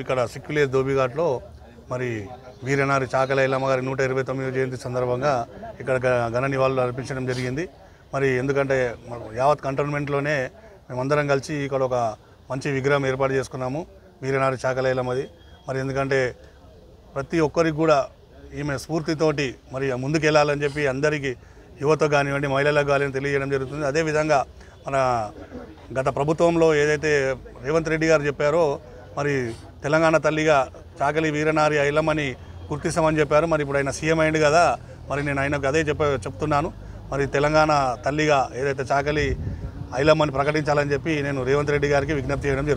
ఇక్కడ సిక్కిలేరు ధోబిఘాట్లో మరి వీరనారి చాకలి ఐలమ్మ గారి 129వ జయంతి సందర్భంగా ఇక్కడ ఘన నివాళులు అర్పించడం జరిగింది. మరి ఎందుకంటే యావత్ కంటోన్మెంట్లోనే మేమందరం కలిసి ఇక్కడ ఒక మంచి విగ్రహం ఏర్పాటు చేసుకున్నాము వీరనారి చాకలి ఐలమ్మది. మరి ఎందుకంటే ప్రతి ఒక్కరికి కూడా ఈమె స్ఫూర్తితోటి మరి ముందుకు వెళ్ళాలని చెప్పి అందరికీ యువత కానివ్వండి మహిళలకు కానివ్వండి తెలియజేయడం జరుగుతుంది. అదేవిధంగా మన గత ప్రభుత్వంలో ఏదైతే రేవంత్ రెడ్డి గారు చెప్పారో మరి తెలంగాణ తల్లిగా చాకలి వీరనారి ఐలమ్మని గుర్తిస్తామని చెప్పారు. మరి ఇప్పుడు ఆయన సీఎం అయింది కదా, మరి నేను ఆయనకు అదే చెప్తున్నాను. మరి తెలంగాణ తల్లిగా ఏదైతే చాకలి ఐలమ్మని ప్రకటించాలని చెప్పి నేను రేవంత్ రెడ్డి గారికి విజ్ఞప్తి చేయడం జరుగుతుంది.